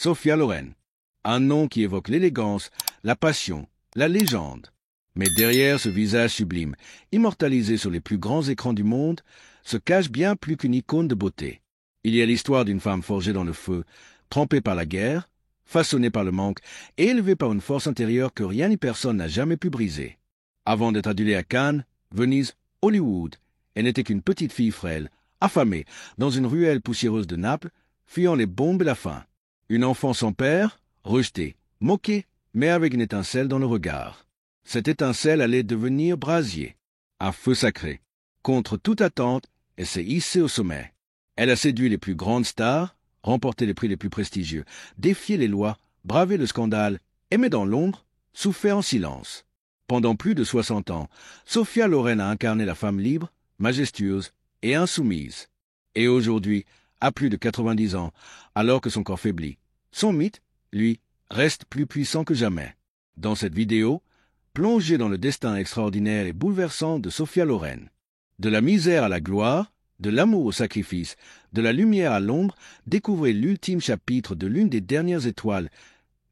Sophia Loren. Un nom qui évoque l'élégance, la passion, la légende. Mais derrière ce visage sublime, immortalisé sur les plus grands écrans du monde, se cache bien plus qu'une icône de beauté. Il y a l'histoire d'une femme forgée dans le feu, trempée par la guerre, façonnée par le manque et élevée par une force intérieure que rien ni personne n'a jamais pu briser. Avant d'être adulée à Cannes, Venise, Hollywood, elle n'était qu'une petite fille frêle, affamée, dans une ruelle poussiéreuse de Naples, fuyant les bombes et la faim. Une enfant sans père, rejetée, moquée, mais avec une étincelle dans le regard. Cette étincelle allait devenir brasier, un feu sacré. Contre toute attente, elle s'est hissée au sommet. Elle a séduit les plus grandes stars, remporté les prix les plus prestigieux, défié les lois, bravé le scandale, aimé dans l'ombre, souffert en silence. Pendant plus de 60 ans, Sophia Loren a incarné la femme libre, majestueuse et insoumise. Et aujourd'hui, à plus de 90 ans, alors que son corps faiblit, son mythe, lui, reste plus puissant que jamais. Dans cette vidéo, plongez dans le destin extraordinaire et bouleversant de Sophia Loren. De la misère à la gloire, de l'amour au sacrifice, de la lumière à l'ombre, découvrez l'ultime chapitre de l'une des dernières étoiles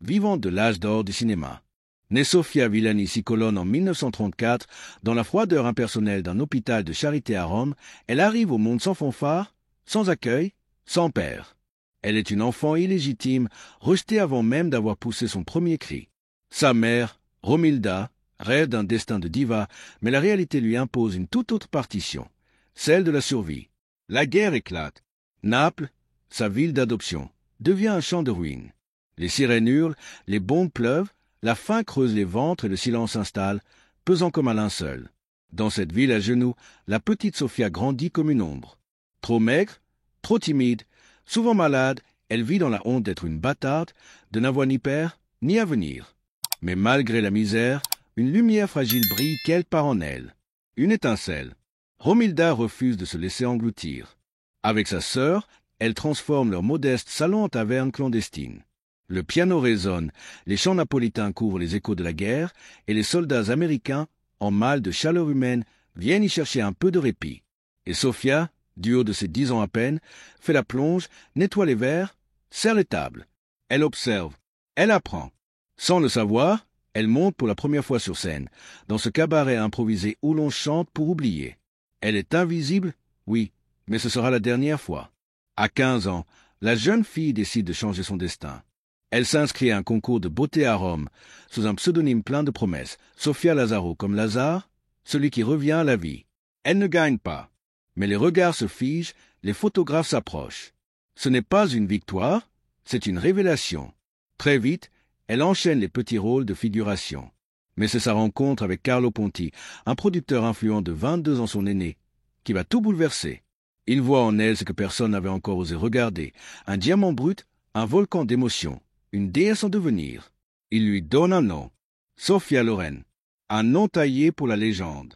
vivantes de l'âge d'or du cinéma. Née Sofia Villani Cicolone en 1934, dans la froideur impersonnelle d'un hôpital de charité à Rome, elle arrive au monde sans fanfare, sans accueil, sans père. Elle est une enfant illégitime, rejetée avant même d'avoir poussé son premier cri. Sa mère, Romilda, rêve d'un destin de diva, mais la réalité lui impose une toute autre partition, celle de la survie. La guerre éclate. Naples, sa ville d'adoption, devient un champ de ruines. Les sirènes hurlent, les bombes pleuvent, la faim creuse les ventres et le silence s'installe, pesant comme un linceul. Dans cette ville à genoux, la petite Sophia grandit comme une ombre. Trop maigre, trop timide, souvent malade, elle vit dans la honte d'être une bâtarde, de n'avoir ni père, ni avenir. Mais malgré la misère, une lumière fragile brille quelque part en elle. Une étincelle. Romilda refuse de se laisser engloutir. Avec sa sœur, elle transforme leur modeste salon en taverne clandestine. Le piano résonne, les chants napolitains couvrent les échos de la guerre, et les soldats américains, en mal de chaleur humaine, viennent y chercher un peu de répit. Et Sophia, du haut de ses 10 ans à peine, fait la plonge, nettoie les verres, sert les tables. Elle observe, elle apprend. Sans le savoir, elle monte pour la première fois sur scène, dans ce cabaret improvisé où l'on chante pour oublier. Elle est invisible, oui, mais ce sera la dernière fois. À 15 ans, la jeune fille décide de changer son destin. Elle s'inscrit à un concours de beauté à Rome, sous un pseudonyme plein de promesses, Sophia Lazaro comme Lazare, celui qui revient à la vie. Elle ne gagne pas, mais les regards se figent, les photographes s'approchent. Ce n'est pas une victoire, c'est une révélation. Très vite, elle enchaîne les petits rôles de figuration. Mais c'est sa rencontre avec Carlo Ponti, un producteur influent de 22 ans son aîné, qui va tout bouleverser. Il voit en elle ce que personne n'avait encore osé regarder, un diamant brut, un volcan d'émotions, une déesse en devenir. Il lui donne un nom, Sophia Loren, un nom taillé pour la légende.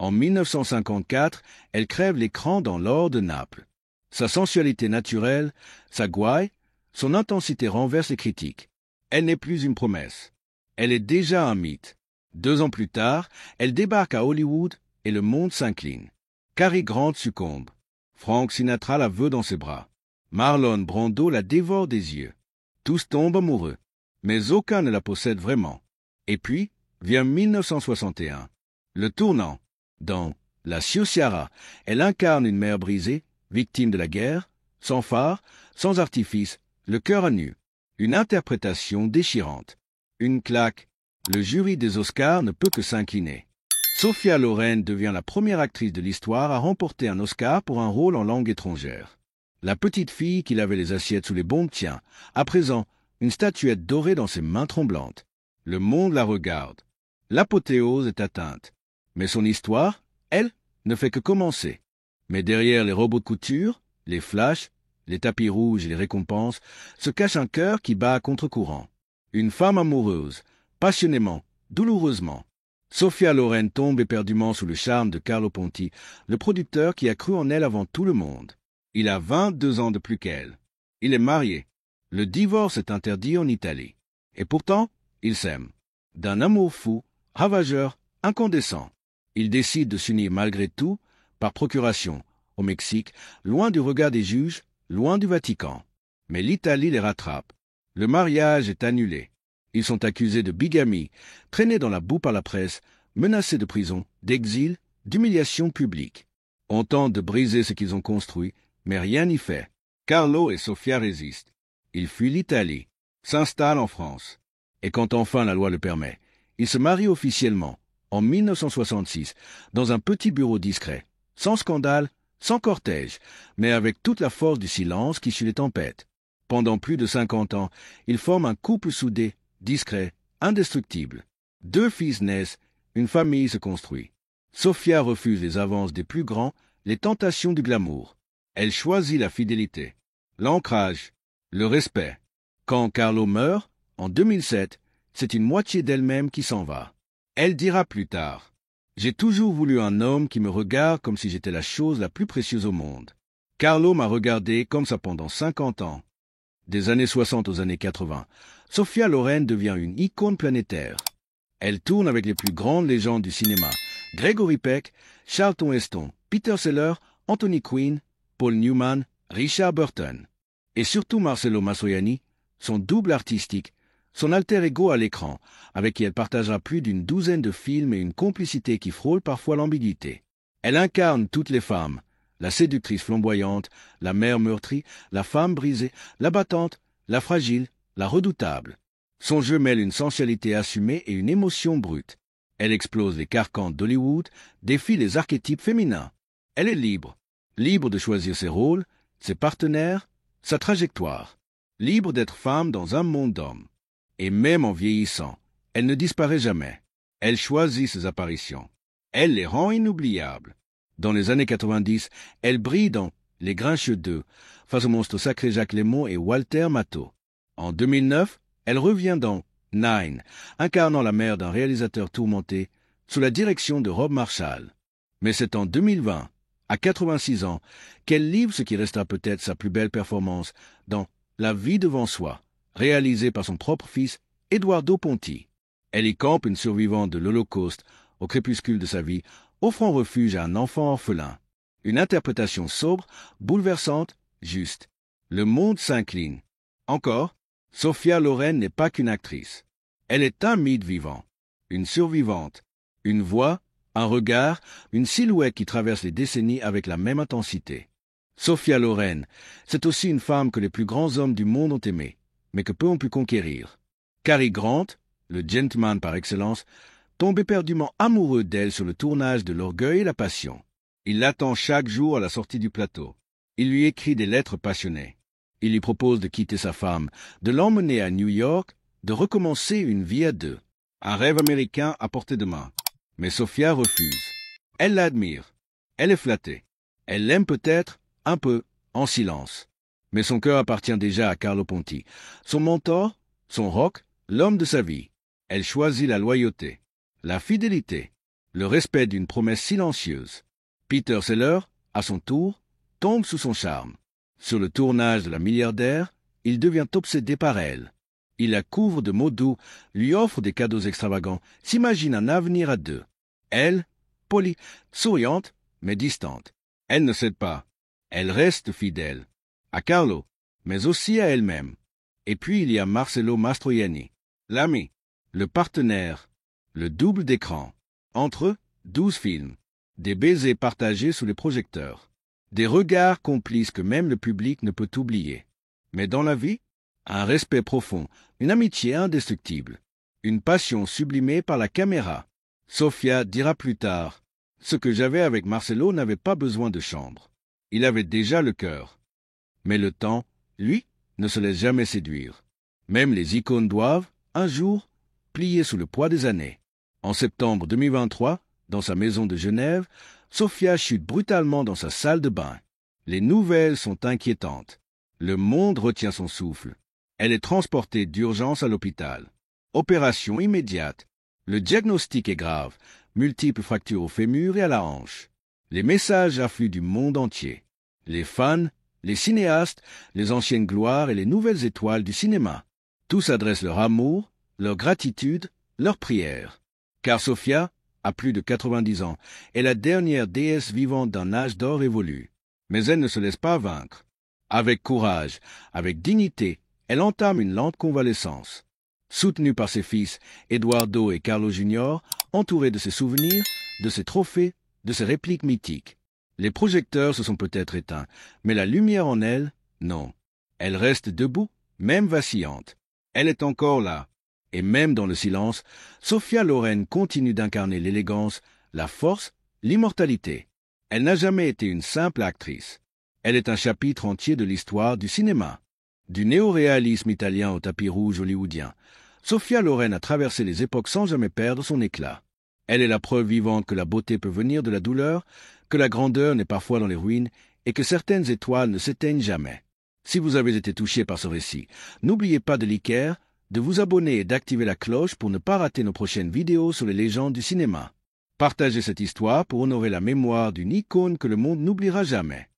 En 1954, elle crève l'écran dans l'or de Naples. Sa sensualité naturelle, sa gouaille, son intensité renverse les critiques. Elle n'est plus une promesse. Elle est déjà un mythe. 2 ans plus tard, elle débarque à Hollywood et le monde s'incline. Cary Grant succombe. Frank Sinatra la veut dans ses bras. Marlon Brando la dévore des yeux. Tous tombent amoureux, mais aucun ne la possède vraiment. Et puis, vient 1961. Le tournant. Dans La Ciociara, elle incarne une mère brisée, victime de la guerre, sans phare, sans artifice, le cœur à nu. Une interprétation déchirante. Une claque. Le jury des Oscars ne peut que s'incliner. Sophia Loren devient la première actrice de l'histoire à remporter un Oscar pour un rôle en langue étrangère. La petite fille qui lavait les assiettes sous les bombes tient, à présent, une statuette dorée dans ses mains tremblantes. Le monde la regarde. L'apothéose est atteinte. Mais son histoire, elle, ne fait que commencer. Mais derrière les robots de couture, les flashs, les tapis rouges et les récompenses, se cache un cœur qui bat à contre-courant. Une femme amoureuse, passionnément, douloureusement. Sophia Loren tombe éperdument sous le charme de Carlo Ponti, le producteur qui a cru en elle avant tout le monde. Il a 22 ans de plus qu'elle. Il est marié. Le divorce est interdit en Italie. Et pourtant, ils s'aiment. D'un amour fou, ravageur, incandescent. Ils décident de s'unir malgré tout, par procuration, au Mexique, loin du regard des juges, loin du Vatican. Mais l'Italie les rattrape. Le mariage est annulé. Ils sont accusés de bigamie, traînés dans la boue par la presse, menacés de prison, d'exil, d'humiliation publique. On tente de briser ce qu'ils ont construit, mais rien n'y fait. Carlo et Sofia résistent. Ils fuient l'Italie, s'installent en France. Et quand enfin la loi le permet, ils se marient officiellement, en 1966, dans un petit bureau discret, sans scandale, sans cortège, mais avec toute la force du silence qui suit les tempêtes. Pendant plus de 50 ans, ils forment un couple soudé, discret, indestructible. 2 fils naissent, une famille se construit. Sofia refuse les avances des plus grands, les tentations du glamour. Elle choisit la fidélité, l'ancrage, le respect. Quand Carlo meurt, en 2007, c'est une moitié d'elle-même qui s'en va. Elle dira plus tard, « J'ai toujours voulu un homme qui me regarde comme si j'étais la chose la plus précieuse au monde. Carlo m'a regardé comme ça pendant 50 ans. » Des années 60 aux années 80, Sophia Loren devient une icône planétaire. Elle tourne avec les plus grandes légendes du cinéma, Gregory Peck, Charlton Heston, Peter Sellers, Anthony Quinn, Paul Newman, Richard Burton. Et surtout Marcello Mastroianni, son double artistique, son alter ego à l'écran, avec qui elle partagera plus d'une douzaine de films et une complicité qui frôle parfois l'ambiguïté. Elle incarne toutes les femmes, la séductrice flamboyante, la mère meurtrie, la femme brisée, la battante, la fragile, la redoutable. Son jeu mêle une sensualité assumée et une émotion brute. Elle explose les carcans d'Hollywood, défie les archétypes féminins. Elle est libre, libre de choisir ses rôles, ses partenaires, sa trajectoire, libre d'être femme dans un monde d'hommes. Et même en vieillissant, elle ne disparaît jamais. Elle choisit ses apparitions. Elle les rend inoubliables. Dans les années 90, elle brille dans Les Grincheux 2, face au monstre sacré Jacques Lemmon et Walter Matthau. En 2009, elle revient dans Nine, incarnant la mère d'un réalisateur tourmenté, sous la direction de Rob Marshall. Mais c'est en 2020, à 86 ans, qu'elle livre ce qui restera peut-être sa plus belle performance dans La vie devant soi, réalisée par son propre fils, Eduardo Ponti. Elle y campe une survivante de l'Holocauste, au crépuscule de sa vie, offrant refuge à un enfant orphelin. Une interprétation sobre, bouleversante, juste. Le monde s'incline. Encore, Sophia Loren n'est pas qu'une actrice. Elle est un mythe vivant, une survivante, une voix, un regard, une silhouette qui traverse les décennies avec la même intensité. Sophia Loren, c'est aussi une femme que les plus grands hommes du monde ont aimée, mais que peu ont pu conquérir. Cary Grant, le gentleman par excellence, tombe éperdument amoureux d'elle sur le tournage de L'Orgueil et la Passion. Il l'attend chaque jour à la sortie du plateau. Il lui écrit des lettres passionnées. Il lui propose de quitter sa femme, de l'emmener à New York, de recommencer une vie à 2. Un rêve américain à portée de main. Mais Sophia refuse. Elle l'admire. Elle est flattée. Elle l'aime peut-être, un peu, en silence. Mais son cœur appartient déjà à Carlo Ponti, son mentor, son rock, l'homme de sa vie. Elle choisit la loyauté, la fidélité, le respect d'une promesse silencieuse. Peter Sellers, à son tour, tombe sous son charme. Sur le tournage de La Milliardaire, il devient obsédé par elle. Il la couvre de mots doux, lui offre des cadeaux extravagants, s'imagine un avenir à 2. Elle, polie, souriante, mais distante. Elle ne cède pas. Elle reste fidèle. À Carlo, mais aussi à elle-même. Et puis il y a Marcello Mastroianni, l'ami, le partenaire, le double d'écran. Entre eux, 12 films. Des baisers partagés sous les projecteurs. Des regards complices que même le public ne peut oublier. Mais dans la vie, un respect profond, une amitié indestructible, une passion sublimée par la caméra. Sophia dira plus tard, « Ce que j'avais avec Marcello n'avait pas besoin de chambre. Il avait déjà le cœur. » Mais le temps, lui, ne se laisse jamais séduire. Même les icônes doivent, un jour, plier sous le poids des années. En septembre 2023, dans sa maison de Genève, Sophia chute brutalement dans sa salle de bain. Les nouvelles sont inquiétantes. Le monde retient son souffle. Elle est transportée d'urgence à l'hôpital. Opération immédiate. Le diagnostic est grave. Multiples fractures au fémur et à la hanche. Les messages affluent du monde entier. Les fans, les cinéastes, les anciennes gloires et les nouvelles étoiles du cinéma. Tous adressent leur amour, leur gratitude, leur prière. Car Sophia, à plus de 90 ans, est la dernière déesse vivante d'un âge d'or évolu. Mais elle ne se laisse pas vaincre. Avec courage, avec dignité, Elle entame une lente convalescence. Soutenue par ses fils, Eduardo et Carlo Junior, entourée de ses souvenirs, de ses trophées, de ses répliques mythiques. Les projecteurs se sont peut-être éteints, mais la lumière en elle, non. Elle reste debout, même vacillante. Elle est encore là. Et même dans le silence, Sophia Loren continue d'incarner l'élégance, la force, l'immortalité. Elle n'a jamais été une simple actrice. Elle est un chapitre entier de l'histoire du cinéma. Du néoréalisme italien au tapis rouge hollywoodien, Sophia Loren a traversé les époques sans jamais perdre son éclat. Elle est la preuve vivante que la beauté peut venir de la douleur, que la grandeur n'est parfois dans les ruines et que certaines étoiles ne s'éteignent jamais. Si vous avez été touché par ce récit, n'oubliez pas de liker, de vous abonner et d'activer la cloche pour ne pas rater nos prochaines vidéos sur les légendes du cinéma. Partagez cette histoire pour honorer la mémoire d'une icône que le monde n'oubliera jamais.